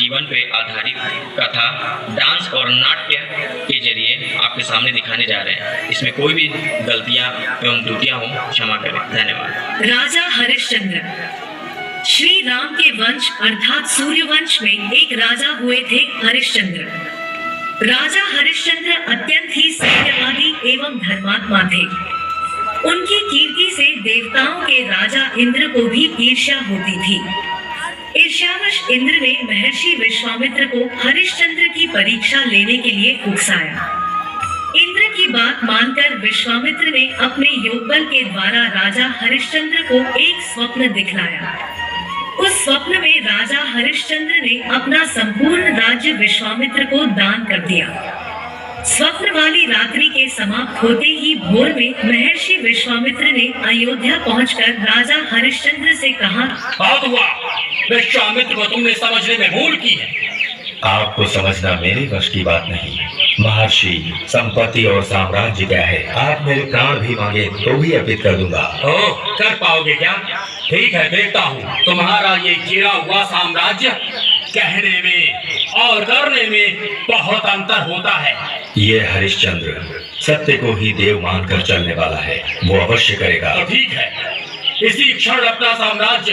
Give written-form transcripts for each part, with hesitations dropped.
जीवन पे आधारित कथा, डांस और नाट्य के जरिए आपके सामने दिखाने जा रहे हैं। इसमें कोई भी गलतियां एवं त्रुटियां हो क्षमा करें। धन्यवाद। राजा हरिश्चंद्र। श्री राम के वंश अर्थात सूर्यवंश में एक राजा हुए थे हरिश्चंद्र। राजा हरिश्चंद्र अत्यंत ही सत्यवादी एवं धर्मात्मा थे। उनकी कीर्ति से देवताओं के राजा इंद्र को भी ईर्ष्या होती थी। ईर्ष्यावश इंद्र ने महर्षि विश्वामित्र को हरिश्चंद्र की परीक्षा लेने के लिए उकसाया। इंद्र की बात मानकर विश्वामित्र ने अपने योगबल के द्वारा राजा हरिश्चंद्र को एक स्वप्न दिखलाया। उस स्वप्न में राजा हरिश्चंद्र ने अपना संपूर्ण राज्य विश्वामित्र को दान कर दिया। स्वप्न वाली रात्रि के समाप्त होते ही भोर में महर्षि विश्वामित्र ने अयोध्या पहुंचकर राजा हरिश्चंद्र से कहा, बहुत हुआ, विश्वामित्र को तुमने समझने में भूल की है। आपको समझना मेरे वश की बात नहीं। महर्षि, संपत्ति और साम्राज्य क्या है, आप मेरे प्राण भी मांगे तो भी अर्पित कर दूंगा। ओह, कर पाओगे क्या? ठीक है, देखता हूँ तुम्हारा ये गिरा हुआ साम्राज्य कहने में और करने में बहुत अंतर होता है। ये हरिश्चंद्र सत्य को ही देव मानकर चलने वाला है, वो अवश्य करेगा। तो ठीक है, इसी क्षण अपना साम्राज्य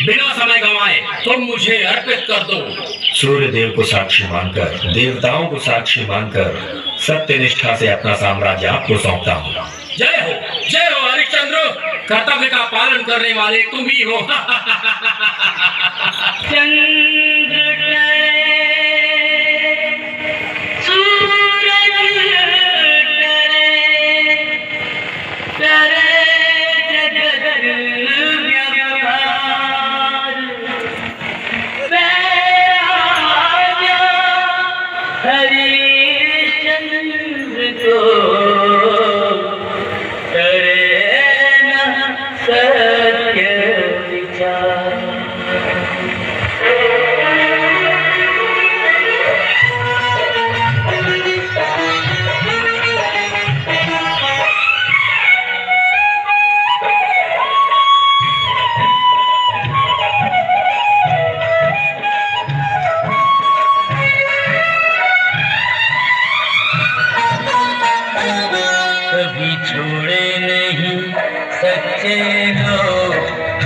बिना समय गंवाए तुम मुझे अर्पित कर दो। सूर्य देव को साक्षी मानकर, देवताओं को साक्षी मानकर सत्य निष्ठा से अपना साम्राज्य आपको सौंपता हूँ। जय हो हरिश्चंद्र, कर्तव्य का पालन करने वाले तुम ही हो।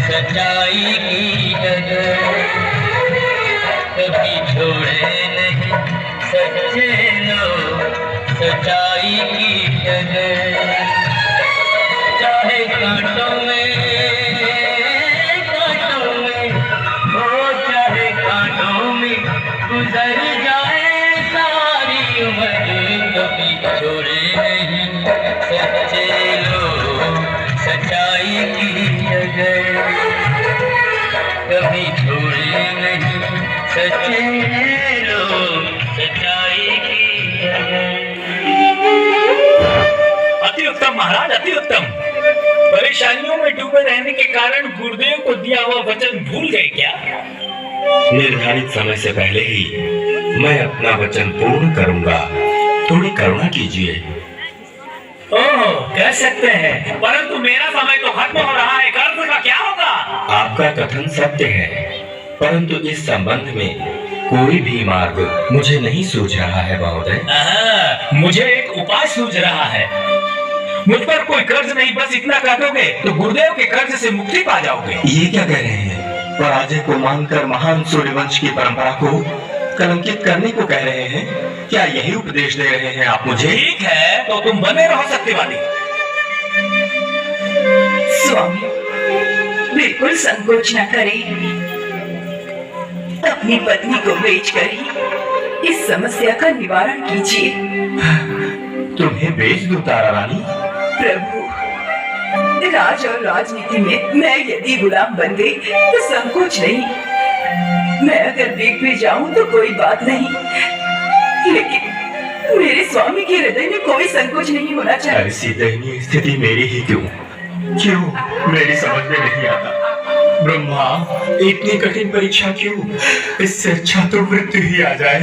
सच्चाई की डगर कभी छोड़े नहीं, सच्चे लोग सच्चाई की डगर। चाहे कांटों में हो, चाहे कांटों में गुजर जाए सारी उम्र, कभी छोड़े नहीं सच्चे लोग सच्चाई की डगर, कभी छोड़े नहीं सच्चे लोग सच्चाई की डगर। अति उत्तम महाराज, अति उत्तम। परेशानियों में डूबे रहने के कारण गुरुदेव को दिया हुआ वचन भूल गए क्या? निर्धारित समय से पहले ही मैं अपना वचन पूर्ण करूंगा, थोड़ी करुणा कीजिए। ओह, कह सकते हैं, परंतु मेरा समय तो खत्म हो रहा है, कर्ज का क्या होगा? आपका कथन सत्य है, परंतु इस संबंध में कोई भी मार्ग मुझे नहीं सूझ रहा है महोदय। मुझे एक उपाय सूझ रहा है। मुझ पर कोई कर्ज नहीं, बस इतना कर दोगे तो गुरुदेव के कर्ज से मुक्ति पा जाओगे। ये क्या कह रहे हैं? पराजय को मानकर महान सूर्यवंश की परंपरा को कलंकित करने को कह रहे हैं? क्या यही उपदेश दे रहे हैं आप मुझे? ठीक है, तो तुम बने रहो सत्यवादी। स्वामी, बिल्कुल संकोच न करें, अपनी पत्नी को बेचकर ही इस समस्या का निवारण कीजिए। तुम्हें बेच दूं तारा रानी? प्रभु, राज और राजनीति में मैं यदि गुलाम बन गई तो संकोच नहीं। मैं अगर बिक भी जाऊं तो कोई बात नहीं, लेकिन मेरे स्वामी के हृदय में कोई संकोच नहीं होना चाहिए। ऐसी दयनीय स्थिति मेरी ही क्यों मेरी समझ में नहीं आता। ब्रह्मा, इतनी कठिन परीक्षा क्यों? इससे अच्छा तो मृत्यु ही आ जाए।